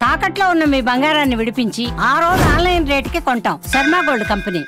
తాకట్లో ఉన్న మీ బంగారాన్ని విడిపించి ఆ రోజు ఆన్లైన్ రేటుకి కొంటాం. Sharma gold company.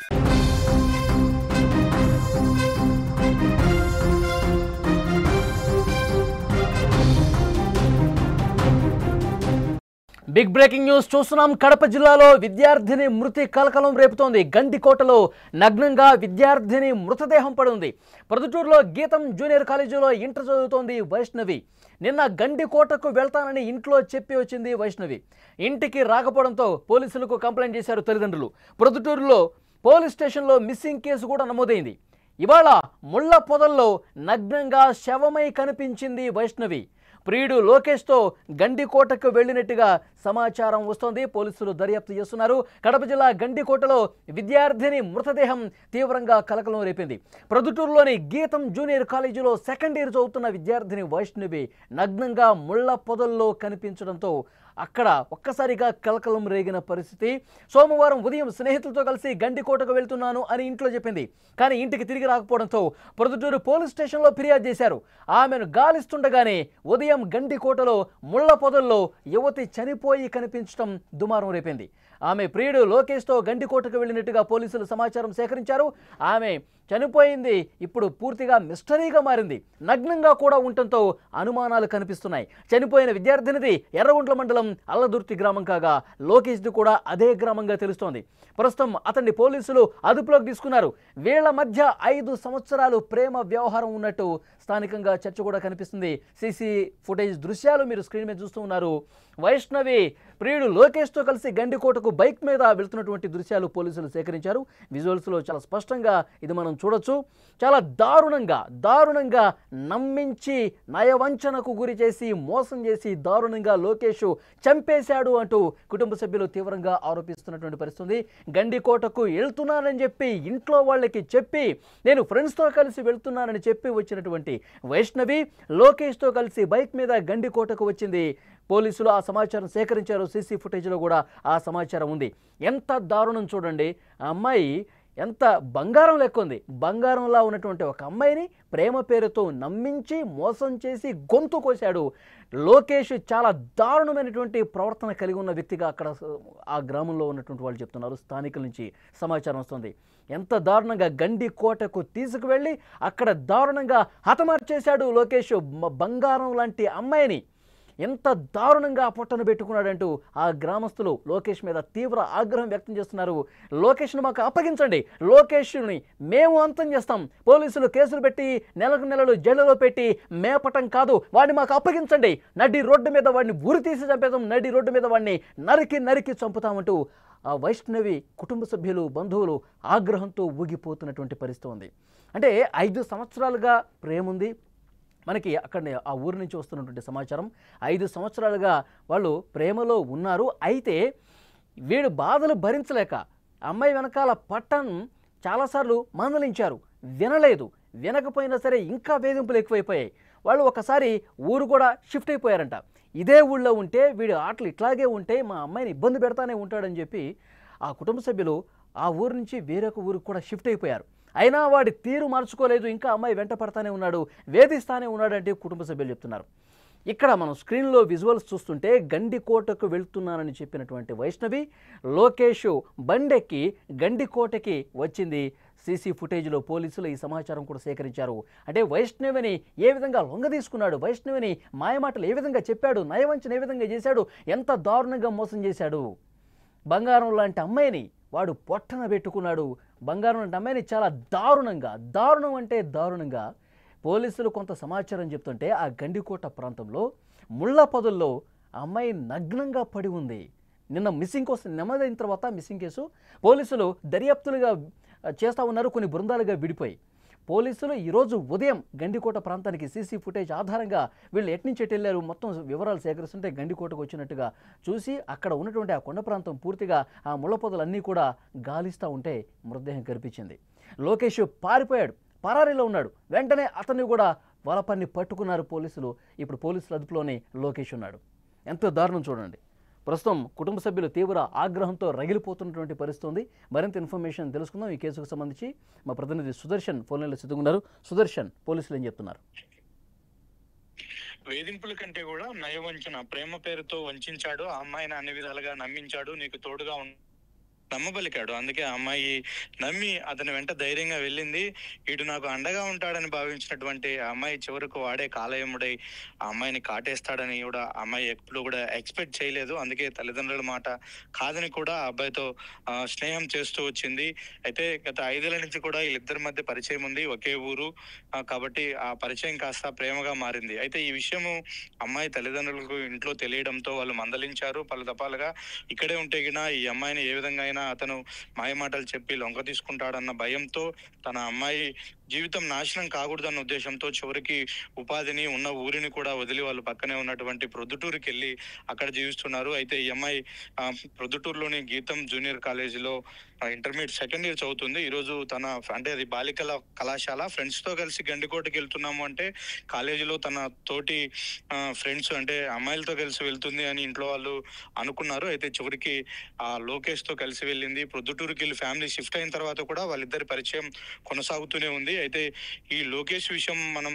Big breaking news చూస్తున్నాం. కడప జిల్లాలో విద్యార్థిని మృతి కలకలం రేపుతోంది. గండికోటలో నగ్నంగా విద్యార్థిని మృతదేహం పడింది. ప్రొద్దుటూరులో గీతం జూనియర్ కాలేజీలో ఇంటర్ చదువుతోంది వైష్ణవి. నిన్న గండికోటకు వెళ్తానని ఇంట్లో చెప్పి వచ్చింది వైష్ణవి. ఇంటికి రాకపోవడంతో పోలీసులకు కంప్లైంట్ చేశారు తల్లిదండ్రులు. ప్రొద్దుటూరులో పోలీస్ స్టేషన్లో మిస్సింగ్ కేసు కూడా నమోదైంది. ఇవాళ ముళ్ల పొదల్లో నగ్నంగా శవమై కనిపించింది వైష్ణవి. ప్రియుడు లోకేష్తో గండికోటకు వెళ్లినట్టుగా సమాచారం వస్తోంది. పోలీసులు దర్యాప్తు చేస్తున్నారు. కడప జిల్లా గండికోటలో విద్యార్థిని మృతదేహం తీవ్రంగా కలకలం రేపింది. ప్రొద్దుటూరులోని గీతం జూనియర్ కాలేజీలో సెకండ్ ఇయర్ చదువుతున్న విద్యార్థిని వైష్ణవి నగ్నంగా ముళ్ల పొదల్లో కనిపించడంతో అక్కడ ఒక్కసారిగా కలకలం రేగిన పరిస్థితి. సోమవారం ఉదయం స్నేహితులతో కలిసి గండికోటకు వెళ్తున్నాను అని ఇంట్లో చెప్పింది. కానీ ఇంటికి తిరిగి రాకపోవడంతో ప్రొద్దుటూరు పోలీస్ స్టేషన్లో ఫిర్యాదు చేశారు. ఆమెను గాలిస్తుండగానే ఉదయం గండికోటలో ముళ్ల పొదల్లో యువతి చనిపోయి కనిపించడం దుమారం రేపింది. ఆమె ప్రియుడు లోకేష్తో గండికోటకు వెళ్ళినట్టుగా పోలీసులు సమాచారం సేకరించారు. ఆమె చనిపోయింది ఇప్పుడు పూర్తిగా మిస్టరీగా మారింది. నగ్నంగా కూడా ఉండటంతో అనుమానాలు కనిపిస్తున్నాయి. చనిపోయిన విద్యార్థినిది ఎర్రగుంట్ల మండలం అల్లదుర్తి గ్రామం కాగా లోకేష్ది కూడా అదే గ్రామంగా తెలుస్తోంది. ప్రస్తుతం అతన్ని పోలీసులు అదుపులోకి తీసుకున్నారు. వీళ్ల మధ్య 5 సంవత్సరాలు ప్రేమ వ్యవహారం ఉన్నట్టు స్థానికంగా చర్చ కూడా కనిపిస్తుంది. సీసీ ఫుటేజ్ దృశ్యాలు మీరు స్క్రీన్ మీద చూస్తూ ఉన్నారు. వైష్ణవి ప్రియుడు లోకేష్తో కలిసి గండికోటకు బైక్ మీద వెళ్తున్నటువంటి దృశ్యాలు పోలీసులు సేకరించారు. విజువల్స్లో చాలా స్పష్టంగా ఇది మనం చూడొచ్చు. చాలా దారుణంగా నమ్మించి నయవంచనకు గురి చేసి మోసం చేసి దారుణంగా లోకేష్ చంపేశాడు అంటూ కుటుంబ సభ్యులు తీవ్రంగా ఆరోపిస్తున్నటువంటి పరిస్థితి. గండికోటకు వెళ్తున్నానని చెప్పి ఇంట్లో వాళ్ళకి చెప్పి నేను ఫ్రెండ్స్తో కలిసి వెళ్తున్నానని చెప్పి వచ్చినటువంటి వైష్ణవి లోకేష్తో కలిసి బైక్ మీద గండికోటకు వచ్చింది. పోలీసులు ఆ సమాచారం సేకరించారు. సీసీ ఫుటేజ్లో కూడా ఆ సమాచారం ఉంది. ఎంత దారుణం చూడండి. ఆ అమ్మాయి ఎంత బంగారం లెక్క ఉంది. బంగారంలా ఉన్నటువంటి ఒక అమ్మాయిని ప్రేమ పేరుతో నమ్మించి మోసం చేసి గొంతు కోశాడు లోకేష్. చాలా దారుణమైనటువంటి ప్రవర్తన కలిగి ఉన్న వ్యక్తిగా అక్కడ ఆ గ్రామంలో ఉన్నటువంటి వాళ్ళు చెప్తున్నారు. స్థానికుల నుంచి సమాచారం వస్తుంది. ఎంత దారుణంగా గండికోటకు తీసుకువెళ్ళి అక్కడ దారుణంగా హతమార్చేశాడు లోకేష్ బంగారం లాంటి అమ్మాయిని. ఎంత దారుణంగా పొట్టను పెట్టుకున్నాడంటూ ఆ గ్రామస్తులు లోకేష్ మీద తీవ్ర ఆగ్రహం వ్యక్తం చేస్తున్నారు. లోకేష్ను మాకు అప్పగించండి, లోకేష్ని మేము అంతం చేస్తాం. పోలీసులు కేసులు పెట్టి నెలలు జైలులో పెట్టి మేపటం కాదు, వాడిని మాకు అప్పగించండి. నడి రోడ్డు మీద వాడిని ఉరి తీసి చంపేద్దాం, నడి రోడ్డు మీద వాడిని నరికి చంపుతామంటూ ఆ వైష్ణవి కుటుంబ సభ్యులు బంధువులు ఆగ్రహంతో ఊగిపోతున్నటువంటి పరిస్థితి ఉంది. అంటే 5 సంవత్సరాలుగా ప్రేముంది మనకి. అక్కడ ఆ ఊరి నుంచి వస్తున్నటువంటి సమాచారం 5 సంవత్సరాలుగా వాళ్ళు ప్రేమలో ఉన్నారు. అయితే వీడు బాధలు భరించలేక అమ్మాయి వెనకాల పట్టణం చాలాసార్లు మందలించారు, వినలేదు. వినకపోయినా సరే ఇంకా వేధింపులు ఎక్కువైపోయాయి. వాళ్ళు ఒకసారి ఊరు కూడా షిఫ్ట్ అయిపోయారంట. ఇదే ఊళ్ళో ఉంటే వీడు ఆటలు ఇట్లాగే ఉంటే మా అమ్మాయిని ఇబ్బంది పెడతానే ఉంటాడని చెప్పి ఆ కుటుంబ సభ్యులు ఆ ఊరు నుంచి వేరొక ఊరికి కూడా షిఫ్ట్ అయిపోయారు. అయినా వాడి తీరు మార్చుకోలేదు, ఇంకా అమ్మాయి వెంట పడతానే ఉన్నాడు, వేధిస్తానే ఉన్నాడంటే కుటుంబ సభ్యులు చెప్తున్నారు. ఇక్కడ మనం స్క్రీన్లో విజువల్స్ చూస్తుంటే గండికోటకు వెళ్తున్నానని చెప్పినటువంటి వైష్ణవి లోకేష్ బండెక్కి గండికోటకి వచ్చింది. సీసీ ఫుటేజ్లో పోలీసులు ఈ సమాచారం కూడా సేకరించారు. అంటే వైష్ణవిని ఏ విధంగా లొంగదీసుకున్నాడు, వైష్ణవిని మాయమాటలు ఏ విధంగా చెప్పాడు, నయవంచన ఏ విధంగా చేశాడు, ఎంత దారుణంగా మోసం చేశాడు. బంగారం లాంటి అమ్మాయిని వాడు పొట్టన పెట్టుకున్నాడు. బంగారం లాంటి అమ్మాయిని చాలా దారుణం అంటే దారుణంగా పోలీసులు కొంత సమాచారం చెప్తుంటే ఆ గండికోట ప్రాంతంలో ముళ్ళ పొదల్లో అమ్మాయి నగ్నంగా పడి ఉంది. నిన్న మిస్సింగ్ కేసు నమోదైన తర్వాత మిస్సింగ్ కేసు పోలీసులు దర్యాప్తులుగా చేస్తూ ఉన్నారు. కొన్ని బృందాలుగా విడిపోయి పోలీసులు ఈరోజు ఉదయం గండికోట ప్రాంతానికి సీసీ ఫుటేజ్ ఆధారంగా వీళ్ళు ఎట్నుంచి వెళ్ళారు మొత్తం వివరాలు సేకరిస్తుంటే గండికోటకు వచ్చినట్టుగా చూసి అక్కడ ఉన్నటువంటి ఆ కొండ ప్రాంతం పూర్తిగా ఆ ముళ్ళ పొదలన్నీ కూడా గాలిస్తూ ఉంటే మృతదేహం కనిపించింది. లోకేష్ పారిపోయాడు, పరారీలో ఉన్నాడు. వెంటనే అతన్ని కూడా వలపన్ని పట్టుకున్నారు పోలీసులు. ఇప్పుడు పోలీసుల అదుపులోనే లోకేష్ ఉన్నాడు. ఎంతో దారుణం చూడండి. ప్రస్తుతం కుటుంబ సభ్యులు తీవ్ర ఆగ్రహంతో రగిలిపోతున్నటువంటి పరిస్థితి ఉంది. మరింత ఇన్ఫర్మేషన్ తెలుసుకుందాం. ఈ కేసుకు సంబంధించి మా ప్రతినిధి సుదర్శన్ ఫోన్ లైన్లో సిద్ధంగా ఉన్నారు. సుదర్శన్, పోలీసులు ఏం చెప్తున్నారు? వేధింపుల కంటే కూడా నయవంచన, ప్రేమ పేరుతో వంచాడు. ఆ అమ్మాయిని అన్ని విధాలుగా నమ్మించాడు, నీకు తోడుగా నమ్మబలికాడు. అందుకే ఆ అమ్మాయి నమ్మి అతని వెంట ధైర్యంగా వెళ్ళింది. ఇటు నాకు అండగా ఉంటాడని భావించినటువంటి ఆ అమ్మాయి చివరకు వాడే కాలయముడై ఆ అమ్మాయిని కాటేస్తాడని కూడా ఆ అమ్మాయి ఎప్పుడు కూడా ఎక్స్పెక్ట్ చేయలేదు. అందుకే తల్లిదండ్రుల మాట కాదని కూడా ఆ అబ్బాయితో స్నేహం చేస్తూ వచ్చింది. అయితే గత 5 ఏళ్ల నుంచి కూడా వీళ్ళిద్దరి మధ్య పరిచయం ఉంది, ఒకే ఊరు. కాబట్టి ఆ పరిచయం కాస్త ప్రేమగా మారింది. అయితే ఈ విషయము అమ్మాయి తల్లిదండ్రులకు ఇంట్లో తెలియడంతో వాళ్ళు మందలించారు పలు దఫాలుగా. ఇక్కడే ఉంటే గినా ఈ అమ్మాయిని ఏ విధంగా అయినా అతను మాయమాటలు చెప్పి లొంగ తీసుకుంటాడన్న భయంతో తన అమ్మాయి జీవితం నాశనం కాకూడదన్న ఉద్దేశంతో చివరికి ఉపాధిని ఉన్న ఊరిని కూడా వదిలి వాళ్ళు పక్కనే ఉన్నటువంటి ప్రొద్దుటూరుకి వెళ్ళి అక్కడ జీవిస్తున్నారు. అయితే ఈ అమ్మాయి ప్రొద్దుటూరులోని గీతం జూనియర్ కాలేజీలో ఇంటర్మీడియట్ సెకండ్ ఇయర్ చదువుతుంది. ఈరోజు తన అంటే అది బాలికల కళాశాల, ఫ్రెండ్స్ తో కలిసి గండికోటకి వెళ్తున్నాము అంటే కాలేజీలో తన తోటి ఫ్రెండ్స్ అంటే అమ్మాయిలతో కలిసి వెళ్తుంది అని ఇంట్లో వాళ్ళు అనుకున్నారు. అయితే చివరికి ఆ లోకేష్ తో కలిసి వెళ్ళింది. ప్రొద్దుటూరుకి వెళ్ళి ఫ్యామిలీ షిఫ్ట్ అయిన తర్వాత కూడా వాళ్ళిద్దరి పరిచయం కొనసాగుతూనే ఉంది. అయితే ఈ లోకేష్ విషయం మనం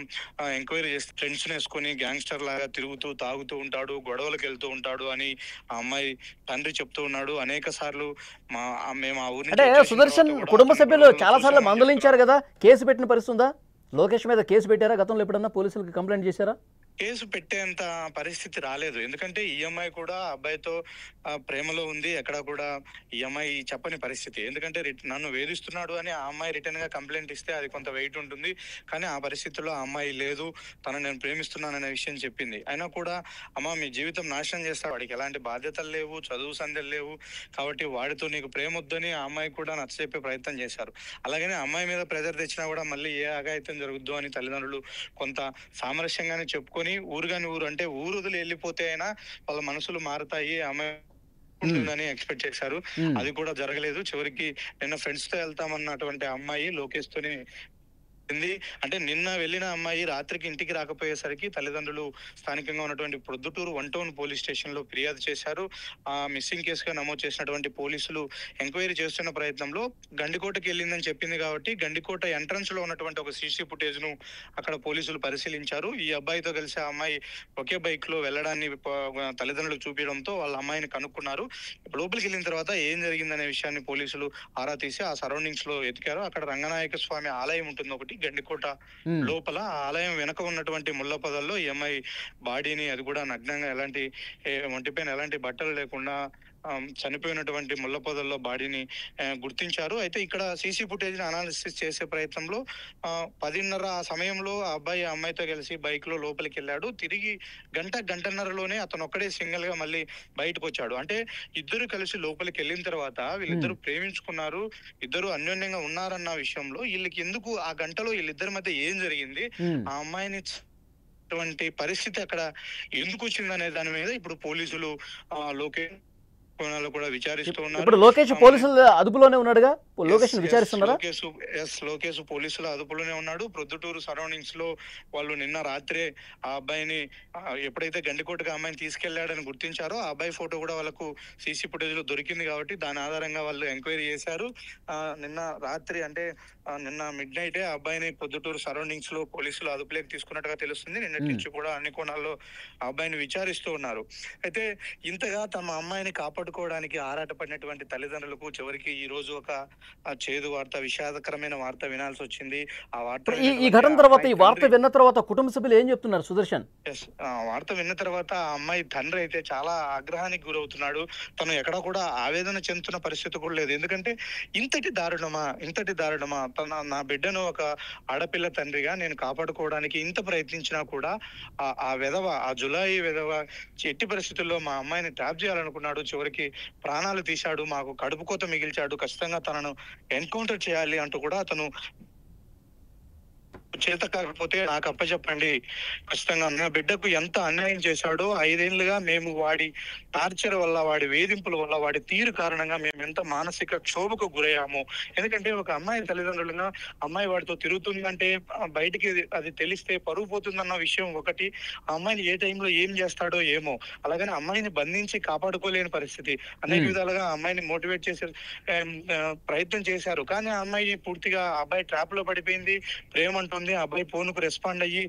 ఎంక్వైరీ చేస్తే ఫ్రెండ్స్ వేసుకొని గ్యాంగ్స్టర్ లాగా తిరుగుతూ తాగుతూ ఉంటాడు, గొడవలకు వెళ్తూ ఉంటాడు అని ఆ అమ్మాయి తండ్రి చెప్తూ ఉన్నాడు. అనేక సార్లు మేము ఆ ఊరి అంటే సుదర్శన్ కుటుంబ సభ్యులు చాలా సార్లు మందలించారు కదా, కేసు పెట్టిన పరిస్థితి ఉందా? లోకేష్ మీద కేసు పెట్టారా? గతంలో ఎప్పుడన్నా పోలీసులకు కంప్లైంట్ చేశారా? కేసు పెట్టేంత పరిస్థితి రాలేదు. ఎందుకంటే ఈఎంఐ కూడా అబ్బాయితో ప్రేమలో ఉంది. ఎక్కడ కూడా ఈఎంఐ చెప్పని పరిస్థితి. ఎందుకంటే నన్ను వేధిస్తున్నాడు అని ఆ అమ్మాయి రిటర్న్ గా కంప్లైంట్ ఇస్తే అది కొంత వెయిట్ ఉంటుంది. కానీ ఆ పరిస్థితుల్లో ఆ అమ్మాయి లేదు, తను నేను ప్రేమిస్తున్నాననే విషయం చెప్పింది. అయినా కూడా అమ్మ మీ జీవితం నాశనం చేస్తా, వాడికి ఎలాంటి బాధ్యతలు లేవు, చదువు సంధ్యలు లేవు, కాబట్టి వాడితో నీకు ప్రేమ వద్దని ఆ అమ్మాయి కూడా నచ్చజెప్పే ప్రయత్నం చేశారు. అలాగనే అమ్మాయి మీద ప్రెజర్ తెచ్చినా కూడా మళ్ళీ ఏ అఘాయిత్యం జరుగుద్దు అని తల్లిదండ్రులు కొంత సామరస్యంగానే చెప్పుకొని ఊరు అంటే ఊరు వదిలి వెళ్ళిపోతే అయినా వాళ్ళ మనసులు మారుతాయి, అమ్మాయి ఉంటుందని ఎక్స్పెక్ట్ చేశారు. అది కూడా జరగలేదు. చివరికి నిన్న ఫ్రెండ్స్ తో వెళ్తామన్నటువంటి అమ్మాయి లోకేష్ తోని అంటే నిన్న వెళ్ళిన అమ్మాయి రాత్రికి ఇంటికి రాకపోయేసరికి తల్లిదండ్రులు స్థానికంగా ఉన్నటువంటి ప్రొద్దుటూరు 1 టౌన్ పోలీస్ స్టేషన్ లో ఫిర్యాదు చేశారు. ఆ మిస్సింగ్ కేసుగా నమోదు చేసినటువంటి పోలీసులు ఎంక్వైరీ చేస్తున్న ప్రయత్నంలో గండికోటకి వెళ్ళిందని చెప్పింది కాబట్టి గండికోట ఎంట్రన్స్ లో ఉన్నటువంటి ఒక సీసీ ఫుటేజ్ ను అక్కడ పోలీసులు పరిశీలించారు. ఈ అబ్బాయితో కలిసి ఆ అమ్మాయి ఒకే బైక్ లో వెళ్ళడాన్ని తల్లిదండ్రులకు చూపించడంతో వాళ్ళ అమ్మాయిని కనుక్కున్నారు. లోపలికి వెళ్ళిన తర్వాత ఏం జరిగిందనే విషయాన్ని పోలీసులు ఆరా తీసి ఆ సరౌండింగ్స్ లో ఎతికారు. అక్కడ రంగనాయక స్వామి ఆలయం ఉంటుంది ఒకటి గండికోట లోపల. ఆ ఆలయం వెనక ఉన్నటువంటి ముళ్ళ పొదల్లో ఈ అమ్మాయి బాడీని, అది కూడా నగ్నంగా, ఎలాంటి ఒంటిపైన ఎలాంటి బట్టలు లేకుండా చనిపోయినటువంటి ముళ్ళ పొదల్లో బాడీని గుర్తించారు. అయితే ఇక్కడ సీసీ ఫుటేజ్ అనాలిసిస్ చేసే ప్రయత్నంలో 10:30 ఆ సమయంలో ఆ అబ్బాయి ఆ అమ్మాయితో కలిసి బైక్ లో లోపలికి వెళ్ళాడు. తిరిగి గంటన్నరలోనే అతను ఒక్కడే సింగిల్ గా మళ్ళీ బయటకు వచ్చాడు. అంటే ఇద్దరు కలిసి లోపలికి వెళ్ళిన తర్వాత వీళ్ళిద్దరు ప్రేమించుకున్నారు, ఇద్దరు అన్యోన్యంగా ఉన్నారన్న విషయంలో వీళ్ళకి ఎందుకు ఆ గంటలో వీళ్ళిద్దరి మధ్య ఏం జరిగింది, ఆ అమ్మాయిని పరిస్థితి అక్కడ ఎందుకు వచ్చిందనే దాని మీద ఇప్పుడు పోలీసులు కూడా విచారిస్తూ ఉన్నారు. ఇప్పుడు లోకేష్ పోలీసుల అదుపులోనే ఉన్నాడుగా, లోకేష్ విచారిస్తున్నారా? లోకేష్ పోలీసుల అదుపులోనే ఉన్నాడు. ప్రొద్దుటూరు సరౌండింగ్స్ లో వాళ్ళు నిన్న రాత్రే ఆ అబ్బాయిని ఎప్పుడైతే గండికోటగా అమ్మాయిని తీసుకెళ్లాడని గుర్తించారో ఆ అబ్బాయి ఫోటో కూడా వాళ్ళకు సీసీ ఫుటేజ్ లో దొరికింది కాబట్టి దాని ఆధారంగా వాళ్ళు ఎంక్వైరీ చేశారు. నిన్న రాత్రి అంటే నిన్న మిడ్ నైటే ఆ అబ్బాయిని ప్రొద్దుటూరు సరౌండింగ్స్ లో పోలీసులు అదుపులోకి తీసుకున్నట్టుగా తెలుస్తుంది. నిన్నటి నుంచి కూడా అన్ని కోణాల్లో ఆ అబ్బాయిని విచారిస్తూ ఉన్నారు. అయితే ఇంతగా తమ అమ్మాయిని కాపాడుకోవడానికి ఆరాటపడినటువంటి తల్లిదండ్రులకు చివరికి ఈ రోజు ఒక చేదు వార్త, విషాదకరమైన వార్త వినాల్సి వచ్చింది. ఆ వార్త ఈ ఘటన తర్వాత, ఈ వార్త విన్న తర్వాత కుటుంబ సభ్యులు ఏం చెప్తున్నారు సుదర్శన్? వార్త విన్న తర్వాత ఆ అమ్మాయి తండ్రి అయితే చాలా ఆగ్రహానికి గురవుతున్నాడు. తను ఎక్కడ కూడా ఆవేదన చెందుతున్న పరిస్థితి కూడా లేదు. ఎందుకంటే ఇంతటి దారుణమా నా బిడ్డను ఒక ఆడపిల్ల తండ్రిగా నేను కాపాడుకోవడానికి ఇంత ప్రయత్నించినా కూడా ఆ విధవ, ఆ జులాయి విధవ ఎట్టి పరిస్థితుల్లో మా అమ్మాయిని ట్రాప్ చేయాలనుకున్నాడు. చివరికి ప్రాణాలు తీశాడు, మాకు కడుపు కోత మిగిల్చాడు, ఖచ్చితంగా తనను ఎన్కౌంటర్ చేయాలి అంటూ కూడా అతను చేత కాకపోతే నాకు అప్పచెప్పండి, ఖచ్చితంగా నా బిడ్డకు ఎంత అన్యాయం చేశాడో 5 ఏళ్లుగా మేము వాడి టార్చర్ వల్ల, వాడి వేధింపుల వల్ల, వాడి తీరు కారణంగా మేము ఎంత మానసిక క్షోభకు గురయ్యాము. ఎందుకంటే ఒక అమ్మాయి తల్లిదండ్రులుగా అమ్మాయి వాడితో తిరుగుతుందంటే బయటికి అది తెలిస్తే పరువు పోతుందన్న విషయం ఒకటి, ఆ అమ్మాయిని ఏ టైంలో ఏం చేస్తాడో ఏమో. అలాగని అమ్మాయిని బంధించి కాపాడుకోలేని పరిస్థితి. అనేక విధాలుగా అమ్మాయిని మోటివేట్ చేసే ప్రయత్నం చేశారు. కానీ ఆ అమ్మాయి పూర్తిగా అబ్బాయి ట్రాప్ లో పడిపోయింది. ప్రేమ అంటూ ఉంది. ఆ అబ్బాయి ఫోన్ కు రెస్పాండ్ అయ్యి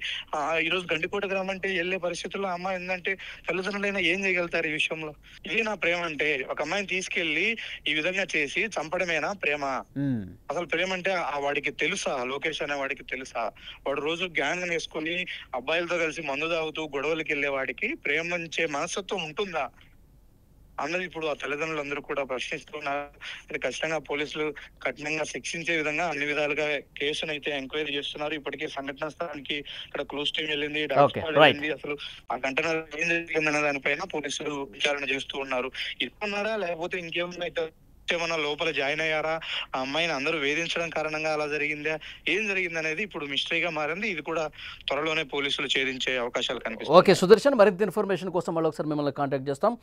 ఈ రోజు గండికోట గ్రామం అంటే వెళ్లే పరిస్థితుల్లో అమ్మాయి ఏంటంటే తల్లిదండ్రులైనా ఏం చేయగలుగుతారు ఈ విషయంలో? ఇది నా ప్రేమ అంటే ఒక అమ్మాయిని తీసుకెళ్లి ఈ విధంగా చేసి చంపడమేనా ప్రేమ? అసలు ప్రేమ అంటే వాడికి తెలుసా? లోకేష్ అనే వాడికి తెలుసా? వాడు రోజు గ్యాంగ్ వేసుకుని అబ్బాయిలతో కలిసి మందు తాగుతూ గొడవలకి వెళ్లే వాడికి ప్రేమించే మనస్తత్వం ఉంటుందా అన్నది ఇప్పుడు ఆ తల్లిదండ్రులందరూ కూడా ప్రశ్నిస్తున్నారు. అది ఖచ్చితంగా పోలీసులు కఠినంగా శిక్షించే విధంగా అన్ని విధాలుగా కేసును అయితే ఎంక్వైరీ చేస్తున్నారు. ఇప్పటికే సంఘటన స్థలానికి ఇక్కడ క్లోజ్ టీం వెళ్ళింది, వెళ్ళింది. అసలు ఆ ఘటన ఏం జరిగిందన్న దానిపైన పోలీసులు విచారణ చేస్తూ ఉన్నారు. ఇస్తున్నారా లేకపోతే ఇంకేమన్నా లోపల జాయిన్ అయ్యారా? ఆ అమ్మాయిని అందరూ వేధించడం కారణంగా అలా జరిగిందా? ఏం జరిగింది అనేది ఇప్పుడు మిస్టరీగా మారింది. ఇది కూడా త్వరలోనే పోలీసులు ఛేదించే అవకాశాలు కనిపిస్తాయి. ఓకే సుదర్శన్, మరింత ఇన్ఫర్మేషన్ కోసం మళ్ళీ ఒకసారి మిమ్మల్ని కాంటాక్ట్ చేస్తాం.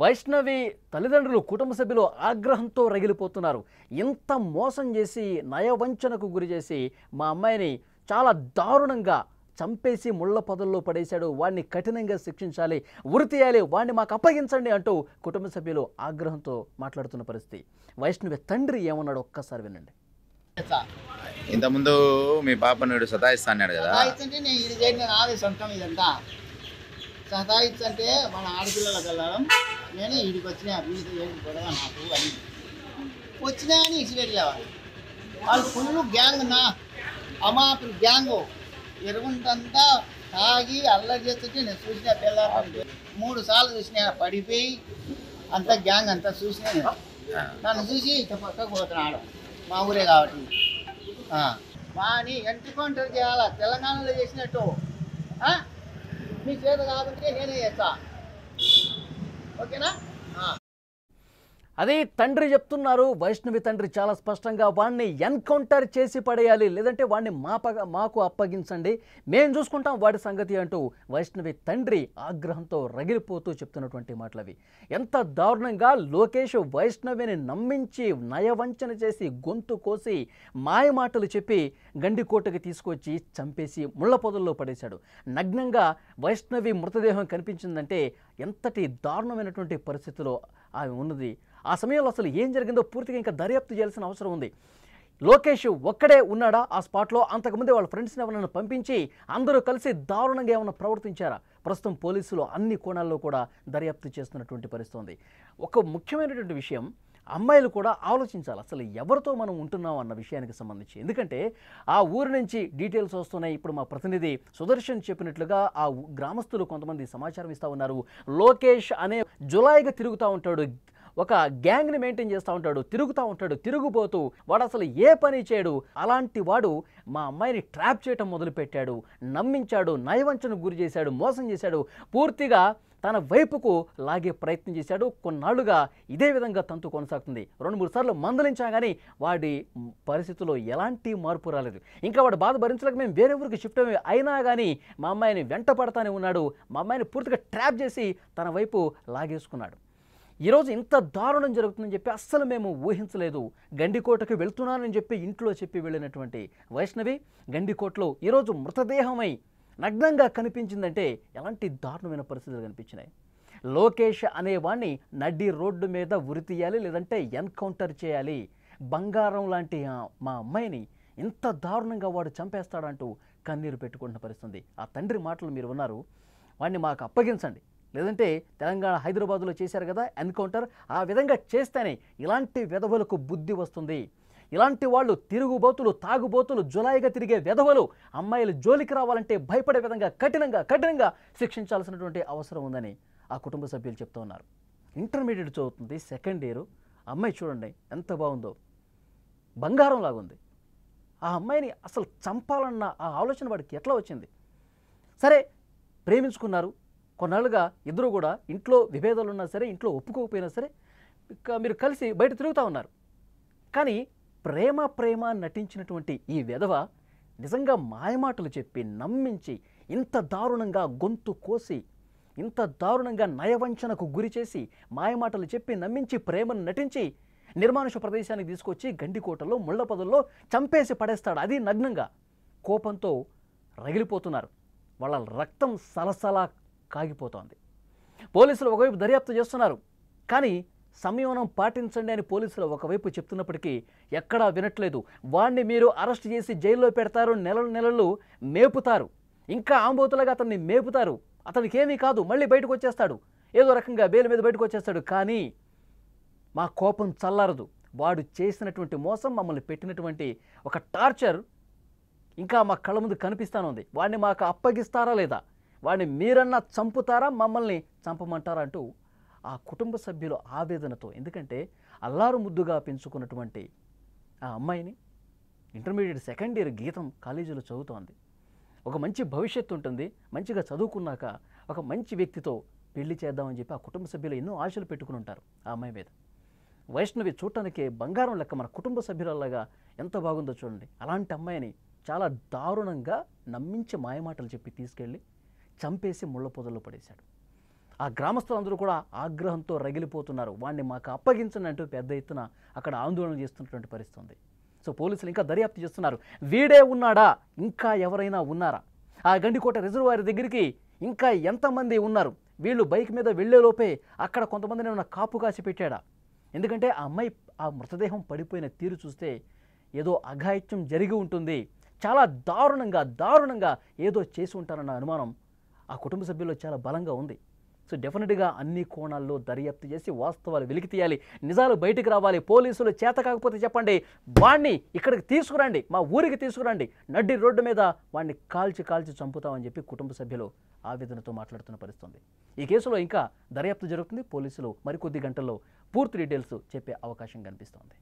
వైష్ణవి తల్లిదండ్రులు కుటుంబ సభ్యులు ఆగ్రహంతో రగిలిపోతున్నారు. ఇంత మోసం చేసి నయవంచనకు గురి చేసి మా అమ్మాయిని చాలా దారుణంగా చంపేసి ముళ్ళ పొదల్లో పడేశాడు, వాడిని కఠినంగా శిక్షించాలి, ఉరి తీయాలి, వాడిని మాకు అప్పగించండి అంటూ కుటుంబ సభ్యులు ఆగ్రహంతో మాట్లాడుతున్న పరిస్థితి. వైష్ణవి తండ్రి ఏమన్నాడు ఒక్కసారి వినండి. ఇంతకుముందు మీ పాపను సతాయిస్తా అన్నాడు కదా, సతాయిచ్చంటే మన ఆడపిల్లలకు వెళ్ళడం నేను వీడికి వచ్చిన వీడికి ఏంటి గొడవ నాకు అని వచ్చినా అని ఇచ్చిపెట్టలేవాళ్ళు. వాళ్ళు ఫుల్ గ్యాంగ్ నా అమాపులు గ్యాంగు ఎరుగుంటంతా తాగి అల్లరి చేస్తుంటే నేను చూసిన పిల్లలు 3 సార్లు చూసిన పడిపోయి అంత గ్యాంగ్ అంతా చూసిన నేను. నన్ను చూసి ఇక పక్కకు పోతున్నాడు, మా ఊరే కాబట్టి. వాని ఎన్కౌంటర్ చేయాలా తెలంగాణలో చేసినట్టు. మీ చేత కాబట్టి నేనే చేస్తా, ఓకేనా? అదే తండ్రి చెప్తున్నారు. వైష్ణవి తండ్రి చాలా స్పష్టంగా వాడిని ఎన్కౌంటర్ చేసి పడేయాలి, లేదంటే వాడిని మాకు అప్పగించండి, మేము చూసుకుంటాం వాడి సంగతి అంటూ వైష్ణవి తండ్రి ఆగ్రహంతో రగిలిపోతూ చెప్తున్నటువంటి మాటలవి. ఎంత దారుణంగా లోకేష్ వైష్ణవిని నమ్మించి నయవంచన చేసి గొంతు కోసి మాయమాటలు చెప్పి గండికోటకి తీసుకొచ్చి చంపేసి ముళ్ళ పొదల్లో పడేశాడు. నగ్నంగా వైష్ణవి మృతదేహం కనిపించిందంటే ఎంతటి దారుణమైనటువంటి పరిస్థితిలో ఆమె ఉన్నది. ఆ సమయంలో అసలు ఏం జరిగిందో పూర్తిగా ఇంకా దర్యాప్తు చేయాల్సిన అవసరం ఉంది. లోకేష్ ఒక్కడే ఉన్నాడా ఆ స్పాట్లో? అంతకుముందే వాళ్ళ ఫ్రెండ్స్ని ఎవరైనా పంపించి అందరూ కలిసి దారుణంగా ఏమైనా ప్రవర్తించారా? ప్రస్తుతం పోలీసులు అన్ని కోణాల్లో కూడా దర్యాప్తు చేస్తున్నటువంటి పరిస్థితి ఉంది. ఒక ముఖ్యమైనటువంటి విషయం, అమ్మాయిలు కూడా ఆలోచించాలి అసలు ఎవరితో మనం ఉంటున్నాం అన్న విషయానికి సంబంధించి. ఎందుకంటే ఆ ఊరి నుంచి డీటెయిల్స్ వస్తున్నాయి. ఇప్పుడు మా ప్రతినిధి సుదర్శన్ చెప్పినట్లుగా ఆ గ్రామస్తులు కొంతమంది సమాచారం ఇస్తూ ఉన్నారు. లోకేష్ అనే జులాయిగా తిరుగుతూ ఉంటాడు, ఒక గ్యాంగ్ని మెయింటైన్ చేస్తూ ఉంటాడు, తిరుగుతూ ఉంటాడు, తిరుగుబోతూ వాడు అసలు ఏ పని చేయడు. అలాంటి వాడు మా అమ్మాయిని ట్రాప్ చేయటం మొదలుపెట్టాడు, నమ్మించాడు, నయవంచనకు గురి చేశాడు, మోసం చేశాడు, పూర్తిగా తన వైపుకు లాగే ప్రయత్నం చేశాడు. కొన్నాళ్లుగా ఇదే విధంగా తంతు కొనసాగుతుంది. 2-3 సార్లు మందలించా కానీ వాడి పరిస్థితుల్లో ఎలాంటి మార్పు రాలేదు. ఇంకా వాడు బాధ భరించలేక మేము వేరే ఊరికి షిఫ్ట్ అయినా కానీ మా అమ్మాయిని వెంట పడతానే ఉన్నాడు. మా అమ్మాయిని పూర్తిగా ట్రాప్ చేసి తన వైపు లాగేసుకున్నాడు. ఈరోజు ఇంత దారుణం జరుగుతుందని చెప్పి అస్సలు మేము ఊహించలేదు. గండికోటకు వెళ్తున్నానని చెప్పి ఇంట్లో చెప్పి వెళ్ళినటువంటి వైష్ణవి గండికోటలో ఈరోజు మృతదేహమై నగ్నంగా కనిపించిందంటే ఎలాంటి దారుణమైన పరిస్థితులు కనిపించినాయి. లోకేష్ అనేవాడిని నడి రోడ్డు మీద ఉరి తీయాలి, లేదంటే ఎన్కౌంటర్ చేయాలి. బంగారం లాంటి మా అమ్మాయిని ఇంత దారుణంగా వాడు చంపేస్తాడంటూ కన్నీరు పెట్టుకుంటున్న పరిస్థితి. ఆ తండ్రి మాటలు మీరు ఉన్నారు, వాడిని మాకు అప్పగించండి, లేదంటే తెలంగాణ హైదరాబాద్లో చేశారు కదా ఎన్కౌంటర్, ఆ విధంగా చేస్తేనే ఇలాంటి వెధవలకు బుద్ధి వస్తుంది. ఇలాంటి వాళ్ళు తిరుగుబోతులు, తాగుబోతులు, జులాయిగా తిరిగే వెధవలు అమ్మాయిలు జోలికి రావాలంటే భయపడే విధంగా కఠినంగా శిక్షించాల్సినటువంటి అవసరం ఉందని ఆ కుటుంబ సభ్యులు చెప్తూ ఉన్నారు. ఇంటర్మీడియట్ చదువుతుంది, 2nd ఇయర్. అమ్మాయి చూడండి ఎంత బాగుందో, బంగారం లాగుంది. ఆ అమ్మాయిని అసలు చంపాలన్న ఆ ఆలోచన వాడికి ఎట్లా వచ్చింది? సరే ప్రేమించుకున్నారు, కొన్నాళ్ళుగా ఇద్దరు కూడా ఇంట్లో విభేదాలు ఉన్నా సరే, ఇంట్లో ఒప్పుకోకపోయినా సరే మీరు కలిసి బయట తిరుగుతూ ఉన్నారు. కానీ ప్రేమ నటించినటువంటి ఈ వెధవ నిజంగా మాయమాటలు చెప్పి నమ్మించి ఇంత దారుణంగా గొంతు కోసి, ఇంత దారుణంగా నయవంచనకు గురి చేసి, మాయమాటలు చెప్పి నమ్మించి ప్రేమను నటించి నిర్మానుష ప్రదేశానికి తీసుకొచ్చి గండికోటలో ముళ్ళ పొదల్లో చంపేసి పడేస్తాడు. అది నగ్నంగా. కోపంతో రగిలిపోతున్నారు. వాళ్ళ రక్తం సలసలా కాగిపోతోంది. పోలీసులు ఒకవైపు దర్యాప్తు చేస్తున్నారు, కానీ సంయమనం పాటించండి అని పోలీసులు ఒకవైపు చెప్తున్నప్పటికీ ఎక్కడా వినట్లేదు. వాడిని మీరు అరెస్ట్ చేసి జైల్లో పెడతారు, నెలలు మేపుతారు, ఇంకా ఆంబోతులుగా అతన్ని మేపుతారు. అతనికి ఏమీ కాదు, మళ్ళీ బయటకు వచ్చేస్తాడు, ఏదో రకంగా బెయిల్ మీద బయటకు వచ్చేస్తాడు. కానీ మా కోపం చల్లారదు. వాడు చేసినటువంటి మోసం, మమ్మల్ని పెట్టినటువంటి ఒక టార్చర్ ఇంకా మా కళ్ళ ముందు కనిపిస్తానుంది. వాడిని మాకు అప్పగిస్తారా లేదా, వాడిని మీరన్నా చంపుతారా, మమ్మల్ని చంపమంటారా అంటూ ఆ కుటుంబ సభ్యులు ఆవేదనతో, ఎందుకంటే అల్లారు ముద్దుగా పెంచుకున్నటువంటి ఆ అమ్మాయిని ఇంటర్మీడియట్ సెకండ్ ఇయర్ గీతం కాలేజీలో చదువుతోంది. ఒక మంచి భవిష్యత్తు ఉంటుంది, మంచిగా చదువుకున్నాక ఒక మంచి వ్యక్తితో పెళ్లి చేద్దామని చెప్పి ఆ కుటుంబ సభ్యులు ఎన్నో ఆశలు పెట్టుకుని ఉంటారు ఆ అమ్మాయి మీద. వైష్ణవి చూడటానికి బంగారం లెక్క, మన కుటుంబ సభ్యులలాగా ఎంత బాగుందో చూడండి. అలాంటి అమ్మాయిని చాలా దారుణంగా నమ్మించి మాయమాటలు చెప్పి తీసుకెళ్ళి చంపేసి ముళ్ళ పొదల్లో పడేశాడు. ఆ గ్రామస్తులందరూ కూడా ఆగ్రహంతో రగిలిపోతున్నారు. వాడిని మాకు అప్పగించండి అంటూ పెద్ద ఎత్తున అక్కడ ఆందోళన చేస్తున్నటువంటి పరిస్థితి ఉంది. సో పోలీసులు ఇంకా దర్యాప్తు చేస్తున్నారు. వీడే ఉన్నాడా, ఇంకా ఎవరైనా ఉన్నారా, ఆ గండికోట రిజర్వాయర్ దగ్గరికి ఇంకా ఎంతమంది ఉన్నారు, వీళ్ళు బైక్ మీద వెళ్లేలోపే అక్కడ కొంతమందిని ఏమైనా కాపు కాసి పెట్టాడా? ఎందుకంటే ఆ అమ్మాయి ఆ మృతదేహం పడిపోయిన తీరు చూస్తే ఏదో అఘాయిత్యం జరిగి ఉంటుంది, చాలా దారుణంగా ఏదో చేసి ఉంటారన్న అనుమానం ఆ కుటుంబ సభ్యుల్లో చాలా బలంగా ఉంది. సో డెఫినెట్గా అన్ని కోణాల్లో దర్యాప్తు చేసి వాస్తవాలు వెలికి తీయాలి, నిజాలు బయటకు రావాలి. పోలీసులు చేత కాకపోతే చెప్పండి, వాణ్ణి ఇక్కడికి తీసుకురండి, మా ఊరికి తీసుకురండి, నడ్డి రోడ్డు మీద వాడిని కాల్చి చంపుతామని చెప్పి కుటుంబ సభ్యులు ఆవేదనతో మాట్లాడుతున్న పరిస్థితుంది. ఈ కేసులో ఇంకా దర్యాప్తు జరుగుతుంది. పోలీసులు మరికొద్ది గంటల్లో పూర్తి డీటెయిల్స్ చెప్పే అవకాశం కనిపిస్తోంది.